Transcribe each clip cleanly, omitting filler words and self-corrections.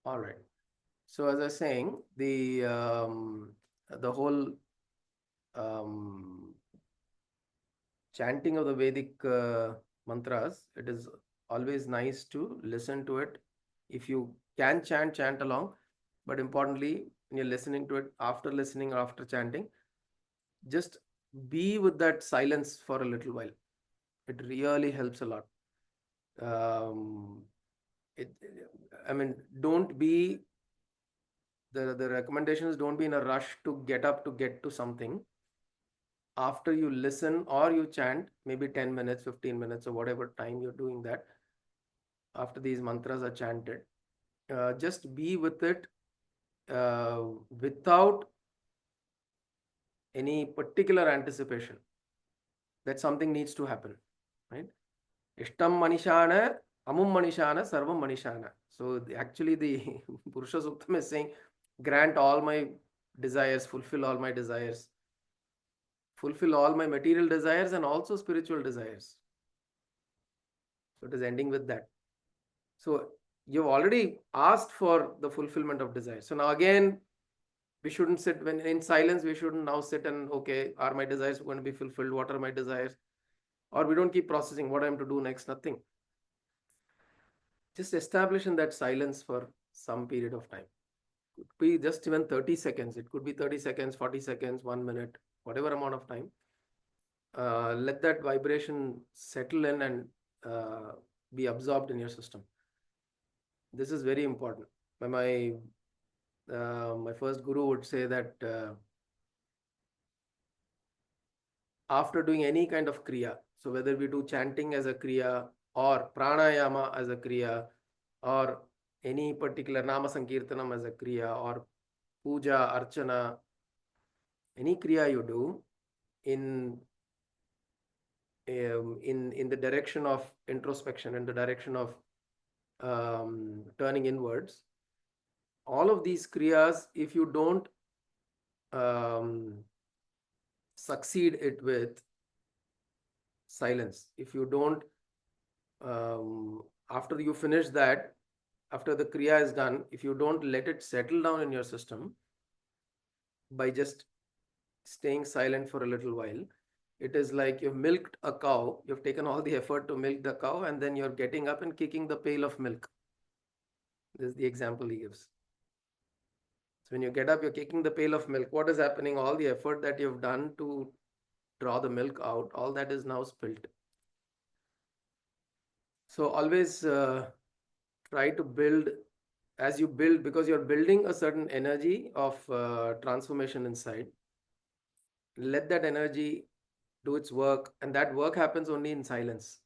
All right. So as I was saying, the whole um, chanting of the Vedic mantras, it is always nice to listen to it. If you can chant, chant along. But importantly, when you're listening to it, after listening, after chanting, just be with that silence for a little while. It really helps a lot. Um, it, I mean, don't be the recommendation is don't be in a rush to get up to get to something. After you listen or you chant, maybe 10 minutes, 15 minutes, or whatever time you're doing that, after these mantras are chanted, just be with it uh, without any particular anticipation that something needs to happen, right? Ishtam manishana, amum manishana, sarvam manishana. So actually the Purusha Suktam is saying, grant all my desires, fulfill all my material desires and also spiritual desires. So it is ending with that. So you've already asked for the fulfillment of desires. So now again, we shouldn't sit when in silence, we shouldn't now sit and, okay, are my desires going to be fulfilled? What are my desires? Or we don't keep processing what I'm to do next, nothing. Just establish in that silence for some period of time. It could be just even 30 seconds. It could be 30 seconds, 40 seconds, 1 minute, whatever amount of time. Let that vibration settle in and be absorbed in your system. This is very important. My first guru would say that after doing any kind of kriya, so whether we do chanting as a kriya or pranayama as a kriya or any particular nama sankirtanam as a kriya or puja, archana, any kriya you do in in the direction of introspection, in the direction of turning inwards, all of these kriyas, if you don't um, succeed it with silence, if you don't after you finish that, after the kriya is done, if you don't let it settle down in your system by just staying silent for a little while, it is like you've milked a cow, you've taken all the effort to milk the cow, and then you're getting up and kicking the pail of milk. This is the example he gives. So when you get up, you're kicking the pail of milk. What is happening? All the effort that you've done to draw the milk out, all that is now spilt. So always try to build, as you build, because you're building a certain energy of transformation inside. Let that energy do its work, and that work happens only in silence.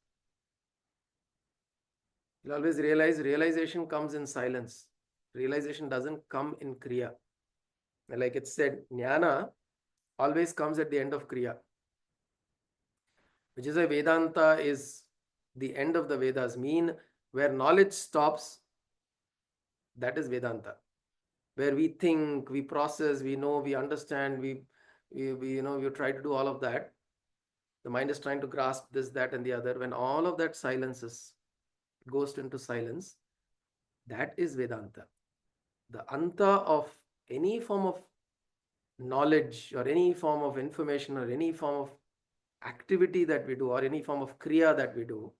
You'll always realize realization comes in silence. Realization doesn't come in kriya. Like it said, jnana always comes at the end of kriya, which is why Vedanta is the end of the Vedas. Mean where knowledge stops, that is Vedanta. Where we think, we process, we know, we understand, we try to do all of that. The mind is trying to grasp this, that, and the other. When all of that silences, goes into silence, that is Vedanta. The anta of any form of knowledge or any form of information or any form of activity that we do or any form of kriya that we do,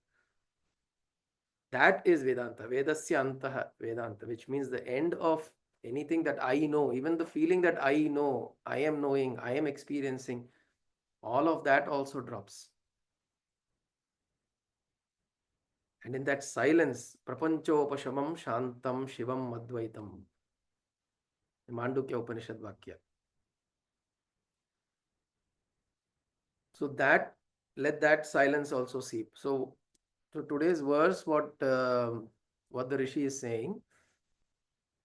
that is Vedanta. Vedasya antaha Vedanta, which means the end of anything that I know, even the feeling that I know, I am knowing, I am experiencing, all of that also drops. And in that silence, prapanchopashamam shantam shivam advaitam. Mandukya Upanishad Vakya. So that, let that silence also seep. So today's verse, what the Rishi is saying,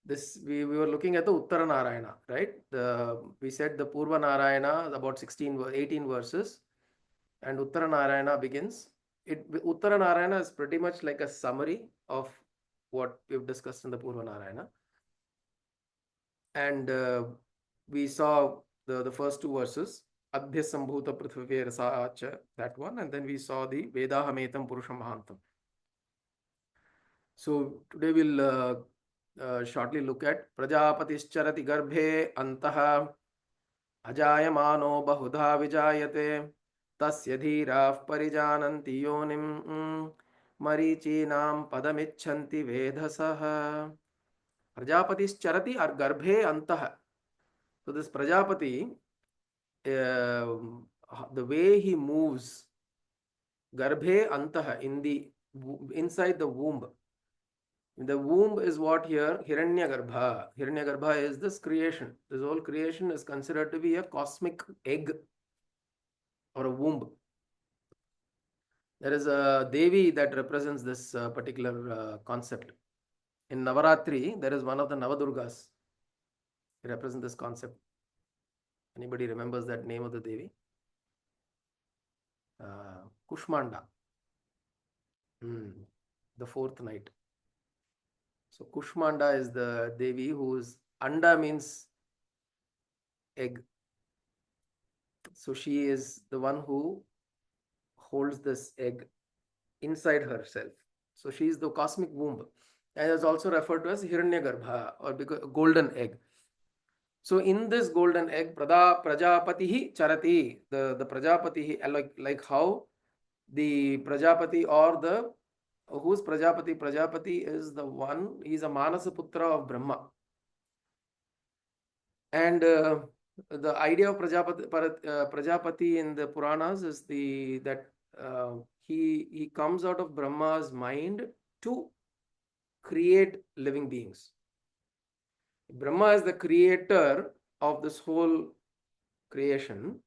this we were looking at the Uttara Narayana, right? We said the Purva Narayana about 18 verses, and Uttara Narayana begins. Uttara Narayana is pretty much like a summary of what we've discussed in the Purva Narayana. And we saw the first two verses, Adhyasambhuta Prithvive Rasaacha, that one, and then we saw the Vedahametam Purusham Mahantam. So today we'll shortly look at. Prajapatiscarati garbhe antah अजायमानो बहुधा विजायते तस्य धीराः परिजानन्ति योनिं मरीचीनां पदमिच्छन्ति वेधसः. प्रजापतिश्चरति गर्भे अन्तः. So this Prajapati, the way he moves, garbhe antah, inside the womb. The womb is what here? Hiranyagarbha. Hiranyagarbha is this creation. This whole creation is considered to be a cosmic egg or a womb. There is a Devi that represents this particular concept. In Navaratri, there is one of the Navadurgas. It represents this concept. Anybody remembers that name of the Devi? Kushmanda. The fourth night. So Kushmanda is the Devi whose Anda means egg. So she is the one who holds this egg inside herself. So she is the cosmic womb. And is also referred to as Hiranyagarbha or golden egg. So in this golden egg, Prajapatihi Charati, the Prajapati, like how the Prajapati or the who's Prajapati? Prajapati is the one, he is a Manasa Putra of Brahma. And the idea of Prajapati in the Puranas is that he comes out of Brahma's mind to create living beings. Brahma is the creator of this whole creation.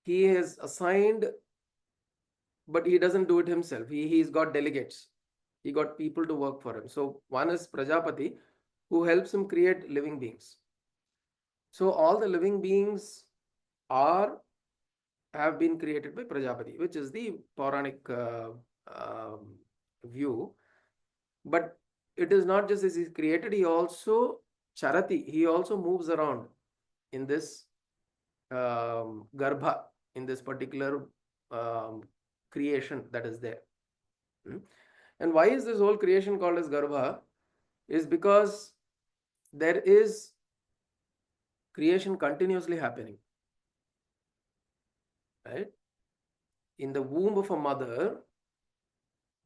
He is assigned, but he doesn't do it himself. He's got delegates. He got people to work for him. So one is Prajapati, who helps him create living beings. So all the living beings have been created by Prajapati, which is the Puranic view. But it is not just as he's created, he also Charati, he also moves around in this Garbha, in this particular creation that is there. And why is this whole creation called as Garbha? Is because there is creation continuously happening. Right? In the womb of a mother,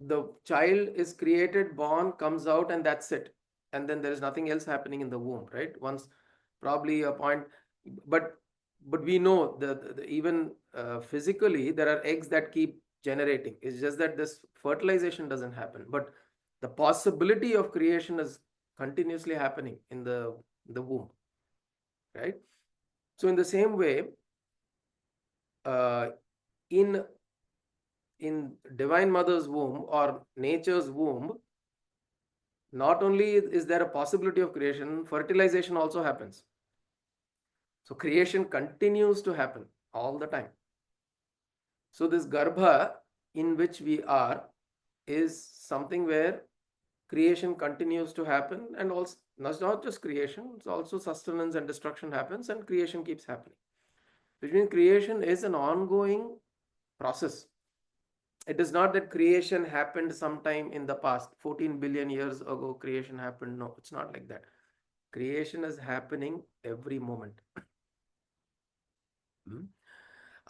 the child is created, born, comes out, and that's it. And then there is nothing else happening in the womb, right? Once probably a point, but we know that even physically there are eggs that keep generating. It's just that this fertilization doesn't happen, but the possibility of creation is continuously happening in the womb, right? So in the same way, in Divine Mother's womb or nature's womb, not only is there a possibility of creation, fertilization also happens. So creation continues to happen all the time. So this Garbha in which we are is something where creation continues to happen, and also not just creation, it's also sustenance and destruction happens, and creation keeps happening. Which means creation is an ongoing process. It is not that creation happened sometime in the past, 14 billion years ago creation happened. No, it's not like that. Creation is happening every moment.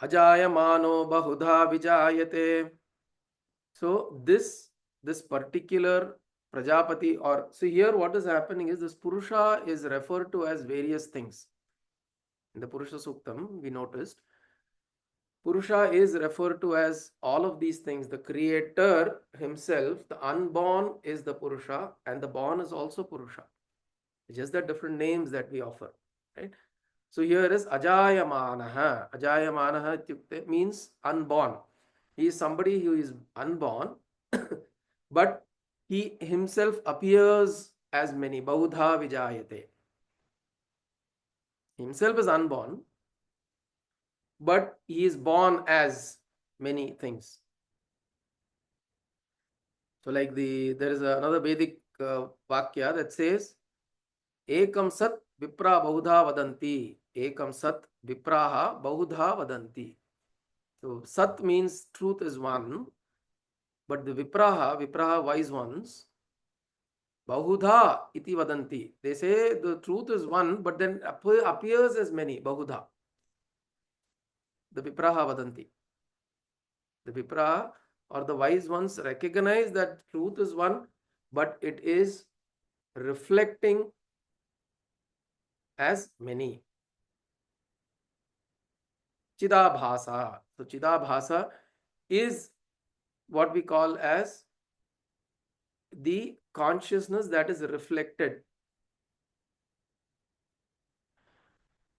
Ajayamano bahudha vijayate. So this particular Prajapati, or so here what is happening is this Purusha is referred to as various things. In the Purusha Suktam, we noticed Purusha is referred to as all of these things. The creator himself, the unborn is the Purusha, and the born is also Purusha. It's just the different names that we offer, right? So here is Ajayamanaha. Ajayamanaha means unborn. He is somebody who is unborn, but he himself appears as many. Bahudha vijayate. Himself is unborn, but he is born as many things. So like there is another Vedic Vakya that says, Ekam Sat Vipra Bahudha Vadanti. Ekam Sat Vipraha Bahudha Vadanti. So Sat means truth is one, but the Vipraha wise ones, Bahudha iti vadanti. They say the truth is one, but then appears as many. Bahudha. The Vipraha vadanti. The Vipraha or the wise ones recognize that truth is one, but it is reflecting as many. Chidabhasa. So Chidabhasa is what we call as the consciousness that is reflected.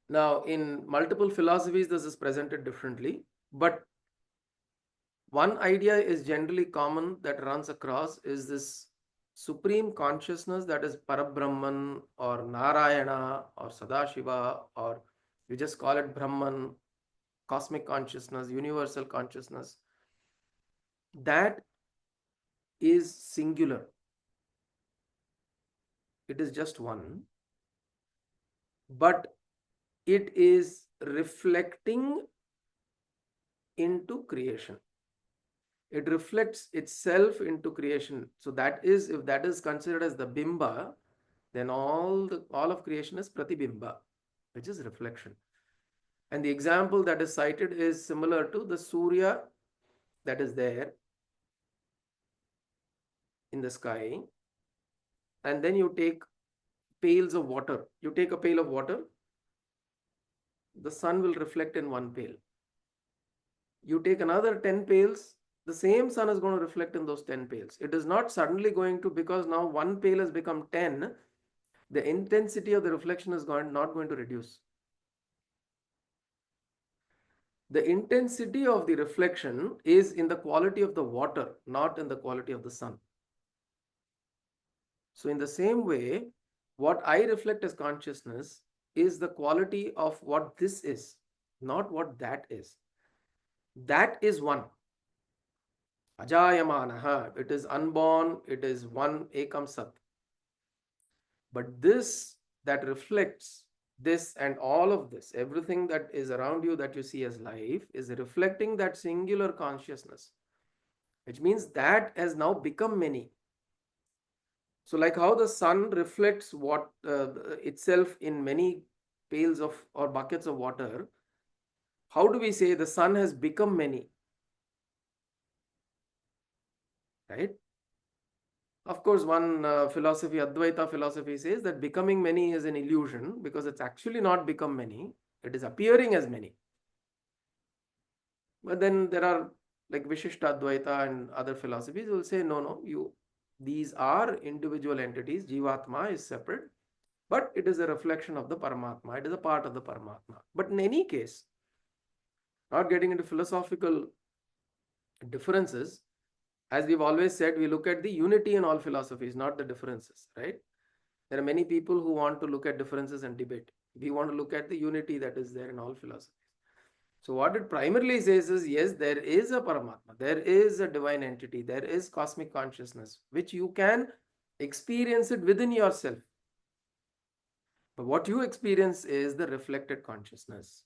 Now, in multiple philosophies, this is presented differently, but one idea is generally common that runs across is this supreme consciousness that is Parabrahman or Narayana or Sadashiva, or you just call it Brahman, cosmic consciousness, universal consciousness. That is singular. It is just one, but it is reflecting into creation. It reflects itself into creation. So that is, if that is considered as the bimba, then all of creation is pratibimba, which is reflection. And the example that is cited is similar to the Surya that is there in the sky. And then you take pails of water. You take a pail of water, the sun will reflect in one pail. You take another 10 pails, the same sun is going to reflect in those 10 pails. It is not suddenly going to, because now one pail has become 10, the intensity of the reflection is not going to reduce. The intensity of the reflection is in the quality of the water, not in the quality of the sun. So in the same way, what I reflect as consciousness is the quality of what this is, not what that is. That is one. Ajayamanaha. It is unborn. It is one ekam sat. But this that reflects this and all of this, everything that is around you that you see as life, is reflecting that singular consciousness, which means that has now become many. So, like how the sun reflects what itself in many pails of or buckets of water, how do we say the sun has become many? Right? Of course, one philosophy, Advaita philosophy, says that becoming many is an illusion because it's actually not become many, it is appearing as many. But then there are like Vishishta Advaita and other philosophies will say, no, these are individual entities. Jivatma is separate, but it is a reflection of the Paramatma. It is a part of the Paramatma. But in any case, not getting into philosophical differences, as we've always said, we look at the unity in all philosophies, not the differences, right? There are many people who want to look at differences and debate. We want to look at the unity that is there in all philosophies. So what it primarily says is, yes, there is a Paramatma, there is a divine entity, there is cosmic consciousness, which you can experience it within yourself. But what you experience is the reflected consciousness.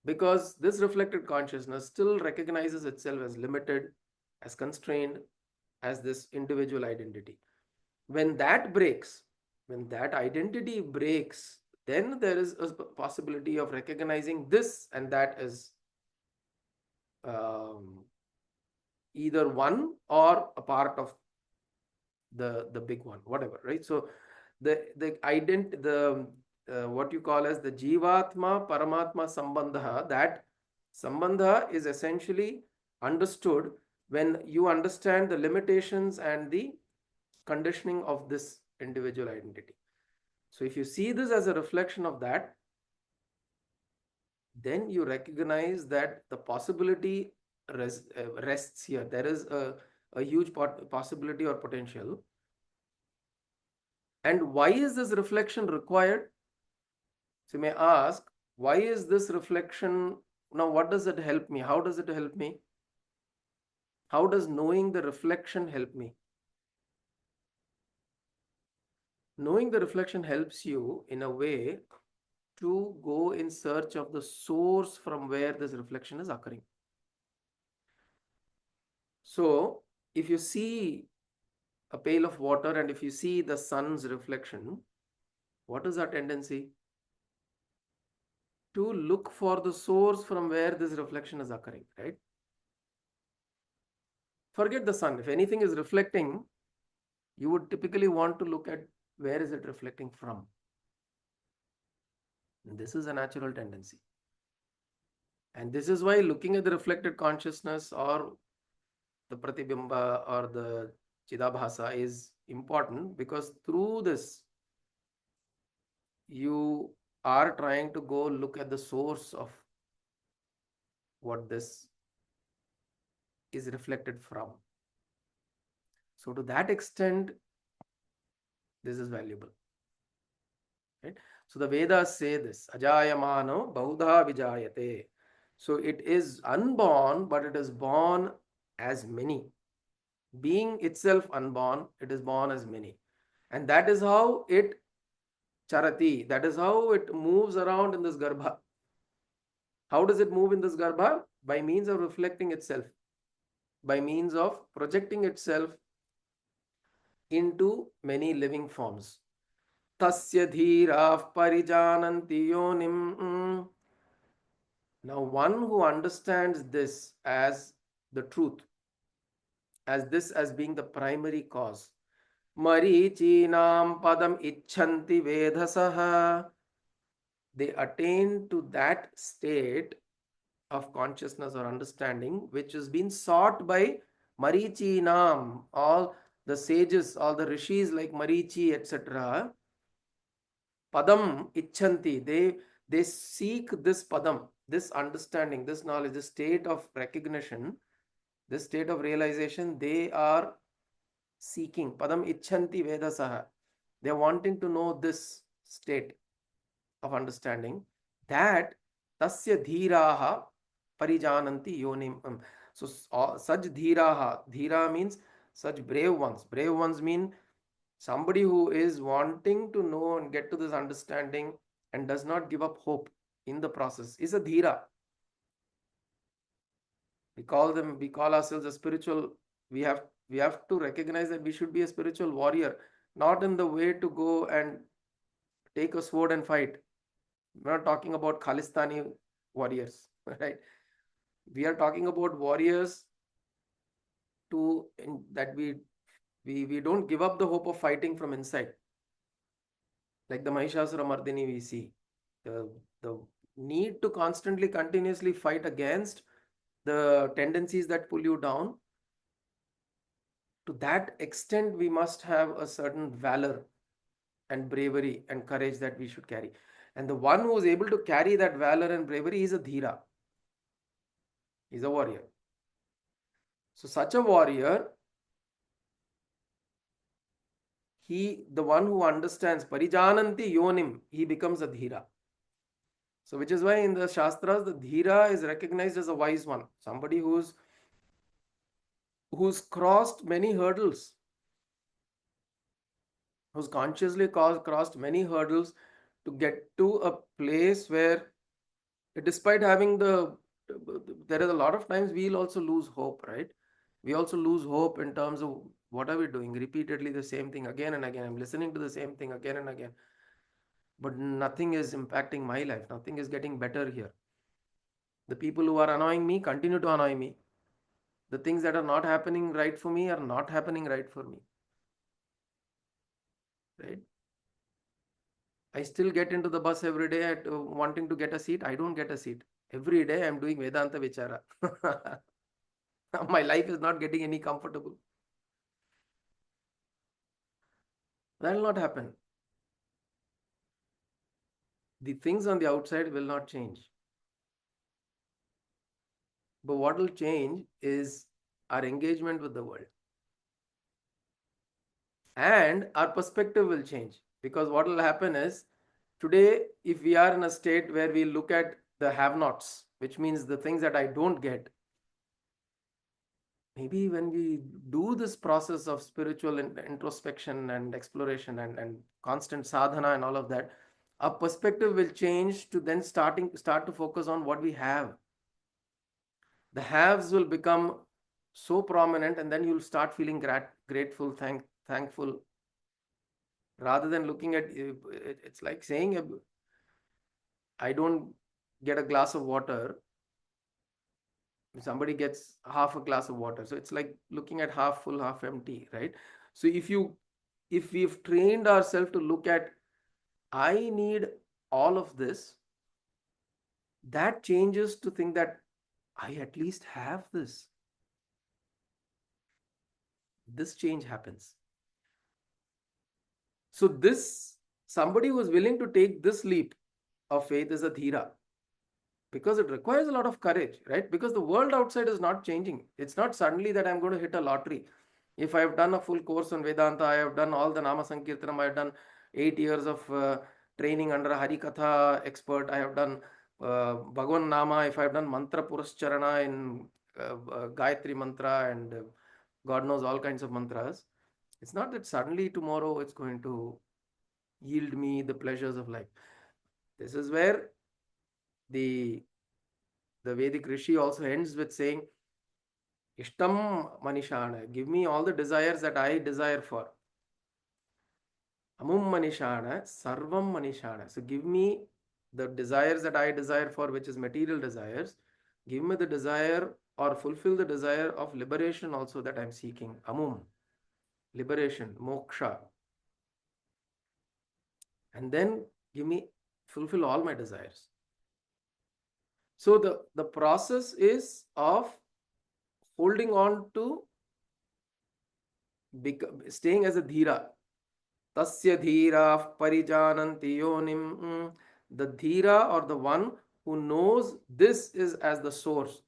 Because this reflected consciousness still recognizes itself as limited, as constrained, as this individual identity. When that breaks, when that identity breaks, then there is a possibility of recognizing this and that as either one or a part of the big one, whatever, right? So the what you call as the Jivatma Paramatma Sambandha, that Sambandha is essentially understood when you understand the limitations and the conditioning of this individual identity. So if you see this as a reflection of that, then you recognize that the possibility rests here. There is a huge possibility or potential. And why is this reflection required? So you may ask, why is this reflection? Now, what does it help me? How does it help me? How does knowing the reflection help me? Knowing the reflection helps you in a way to go in search of the source from where this reflection is occurring. So, if you see a pail of water, and if you see the sun's reflection, what is our tendency? To look for the source from where this reflection is occurring, right? Forget the sun. If anything is reflecting, you would typically want to look at where is it reflecting from. And this is a natural tendency. And this is why looking at the reflected consciousness or the pratibimba or the chidabhasa is important, because through this you are trying to go look at the source of what this is reflected from. So to that extent, this is valuable, right? So the Vedas say this, ajayamano bahudha vijayate. So it is unborn, but it is born as many. Being itself unborn, it is born as many. And that is how it charati, that is how it moves around in this garbha. How does it move in this garbha? By means of reflecting itself, by means of projecting itself into many living forms. Tasya dhirah parijananti yonim. Now, one who understands this as the truth, as this as being the primary cause. Marichinam padam icchanti vedasaha. They attain to that state of consciousness or understanding which has been sought by Marichinam, all the sages, all the rishis like Marichi, etc. Padam icchanti. They seek this padam, this understanding, this knowledge, this state of recognition, this state of realization. They are seeking. Padam icchanti vedasaha. They are wanting to know this state of understanding. That tasya dhiraha parijananti yonim. So such dhiraha, dhira means such brave ones. Brave ones mean somebody who is wanting to know and get to this understanding and does not give up hope in the process is a dhira. We call ourselves a spiritual. We have to recognize that we should be a spiritual warrior, not in the way to go and take a sword and fight. We're not talking about Khalistani warriors, right? We are talking about warriors that we don't give up the hope of fighting from inside. Like the Mahishasura Mardini we see. The need to constantly, continuously fight against the tendencies that pull you down. To that extent, we must have a certain valor and bravery and courage that we should carry. And the one who is able to carry that valor and bravery is a dhira. He's a warrior. So such a warrior, the one who understands parijananti yonim, he becomes a dhira. So which is why in the Shastras, the dhira is recognized as a wise one. Somebody who's crossed many hurdles, who's consciously crossed many hurdles to get to a place where, despite having there is a lot of times we'll also lose hope, right? We also lose hope in terms of what are we doing repeatedly the same thing again and again. I'm listening to the same thing again and again, but nothing is impacting my life. Nothing is getting better here. The people who are annoying me continue to annoy me. The things that are not happening right for me are not happening right for me, right? I still get into the bus every day at wanting to get a seat. I don't get a seat. Every day I'm doing Vedanta Vichara. My life is not getting any comfortable. That will not happen. The things on the outside will not change. But what will change is our engagement with the world. And our perspective will change. Because what will happen is, today, if we are in a state where we look at the have-nots, which means the things that I don't get, maybe when we do this process of spiritual introspection and exploration and constant sadhana and all of that, our perspective will change to then start to focus on what we have. The haves will become so prominent, and then you'll start feeling grateful, thankful, rather than looking at it's like saying, I don't get a glass of water, somebody gets half a glass of water, so it's like looking at half full half empty, right? So if we've trained ourselves to look at, I need all of this, that changes to think that I at least have this change happens. So this, somebody who is willing to take this leap of faith is a dhira, because it requires a lot of courage, right? Because the world outside is not changing. It's not suddenly that I'm going to hit a lottery. If I've done a full course on Vedanta, I have done all the Nama Sankirtanam, I've done 8 years of training under a Harikatha expert, I have done Bhagavan Nama, if I've done Mantra Puruscharana in Gayatri Mantra and God knows all kinds of mantras, it's not that suddenly tomorrow it's going to yield me the pleasures of life. This is where the Vedic Rishi also ends with saying, Ishtam Manishana, give me all the desires that I desire for. Amum Manishana, Sarvam Manishana. So give me the desires that I desire for, which is material desires. Give me the desire or fulfill the desire of liberation also that I'm seeking. Amum, liberation, moksha. And then give me, fulfill all my desires. So the process is of holding on to staying as a dhira. Tasya dhira parijananti yonim. The dhira, or the one who knows this is as the source.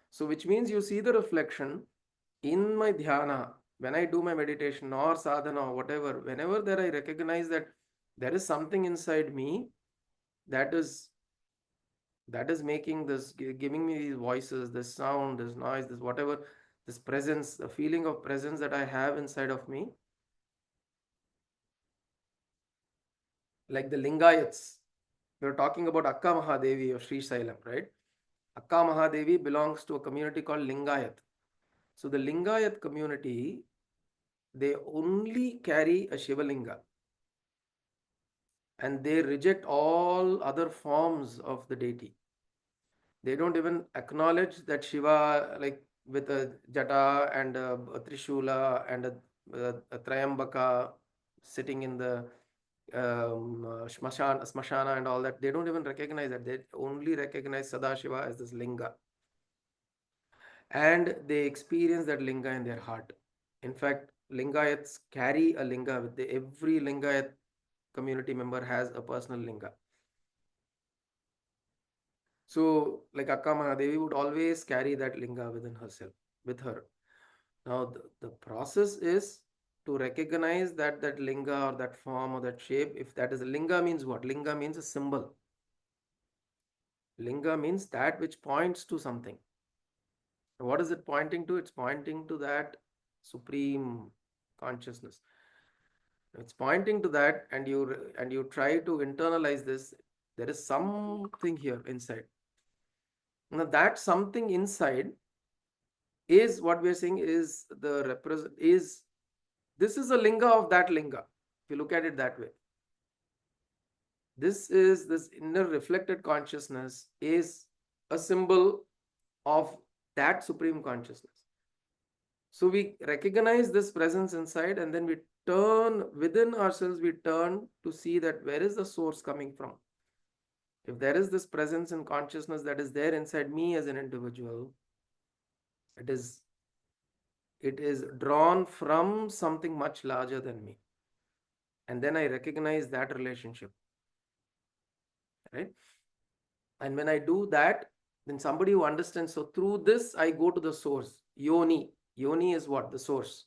So which means you see the reflection in my dhyana, when I do my meditation or sadhana or whatever, whenever there I recognize that there is something inside me that is making this, giving me these voices, this sound, this noise, this whatever, this presence, the feeling of presence that I have inside of me. Like the Lingayats, we are talking about Akka Mahadevi of Sri Sailam, right? Akka Mahadevi belongs to a community called Lingayat. So the Lingayat community, they only carry a Shivalinga and they reject all other forms of the deity. They don't even acknowledge that Shiva, like with a jata and a trishula and a trayambaka sitting in the smashana and all that, they don't even recognize that. They only recognize Sadashiva as this linga, and they experience that linga in their heart. In fact, Lingayats carry a linga with every Lingayat community member has a personal linga. So, like Akka Mahadevi would always carry that linga within herself, with her. Now, the process is to recognize that linga or that form or that shape. If that is a linga, means what? Linga means a symbol. Linga means that which points to something. And what is it pointing to? It's pointing to that supreme consciousness. It's pointing to that, and you try to internalize this. There is something here inside. Now that something inside is what we are saying is the represent is this is a linga of that linga. If you look at it that way, this inner reflected consciousness is a symbol of that supreme consciousness. So we recognize this presence inside, and then we turn within ourselves, we turn to see that where is the source coming from. If there is this presence and consciousness that is there inside me as an individual, it is drawn from something much larger than me. And then I recognize that relationship, right? And when I do that, then somebody who understands, so through this, I go to the source. Yoni. Yoni is what? The source,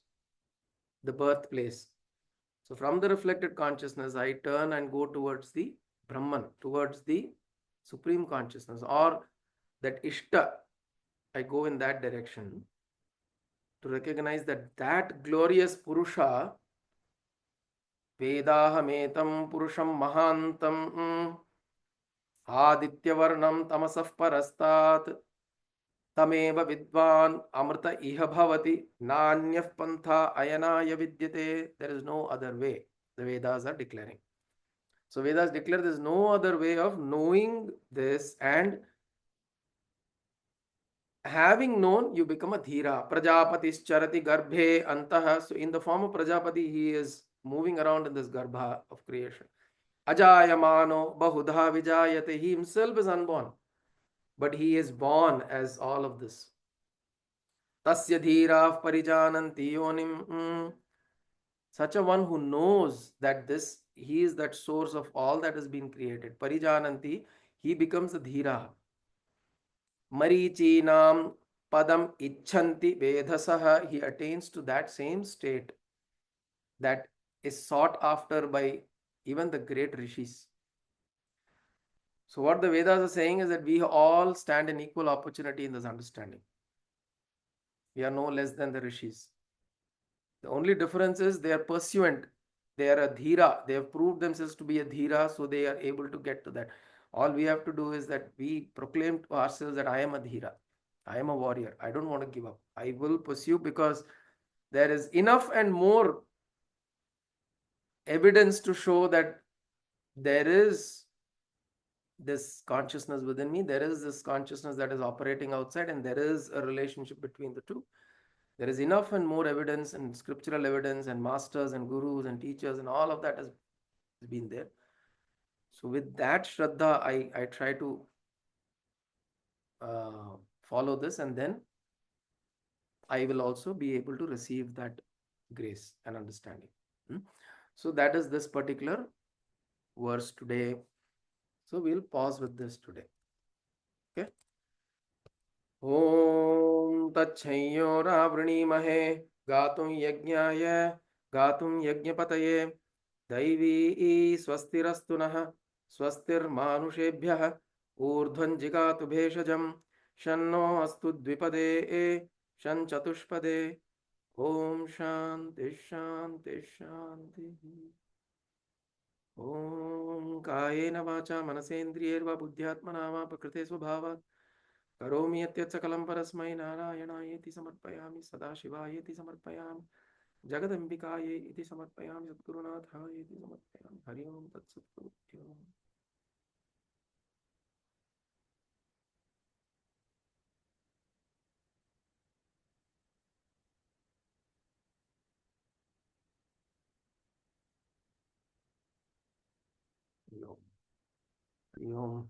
the birthplace. So from the reflected consciousness, I turn and go towards the Brahman, towards the supreme consciousness, or that Ishta. I go in that direction to recognize that glorious Purusha, Vedahametam Purusham Mahantam Adityavarnam Tamasaf Parastat. तमेव विद्वान् अमृत इह भवति नान्यः पन्था अयनाय विद्यते. There is no other way. The Vedas are declaring. So Vedas declare there is no other way of knowing this, and having known, you become a dhira. Prajapatis charati garbhe antah. So in the form of Prajapati, he is moving around in this garbha of creation. Ajayamano bahudha vijayate. He himself is unborn, but he is born as all of this. Tasya dhira parijananti yonim. Such a one who knows that this, he is that source of all that has been created. Parijananti, he becomes a dhira. Marichinam padam icchanti vedhasaha. He attains to that same state that is sought after by even the great rishis. So what the Vedas are saying is that we all stand in equal opportunity in this understanding. We are no less than the rishis. The only difference is they are pursuant. They are a dhira. They have proved themselves to be a dhira, so they are able to get to that. All we have to do is that we proclaim to ourselves that I am a dhira. I am a warrior. I don't want to give up. I will pursue because there is enough and more evidence to show that there is this consciousness within me. There is this consciousness that is operating outside, and there is a relationship between the two. There is enough and more evidence and scriptural evidence and masters and gurus and teachers and all of that has been there. So with that Shraddha, I try to follow this, and then I will also be able to receive that grace and understanding. So that is this particular verse today. So we'll pause with this today. Okay. ॐ तच्छंयोरावृणीमहे गातुं यज्ञाय गातुं यज्ञपतये दैवी स्वस्तिरस्तु नः स्वस्तिर्मानुषेभ्यः ऊर्ध्वं जिगातु भेषजं शन्नो अस्तु द्विपदे शं चतुष्पदे. ॐ शान्ति शान्ति शान्तिः. ॐ कायेन वाचा मनसेन्द्रियैर्वा बुद्ध्यात्मना वा प्रकृते स्वभावात् करोमि यत् सकलं परस्मै नारायणायेति समर्पयामि. सदाशिवायेति समर्पयामि. जगदम्बिकायै इति समर्पयामि. सद्गुरुनाथायेति समर्पयामि. हरि ओं तत्सत्. हरि ओं.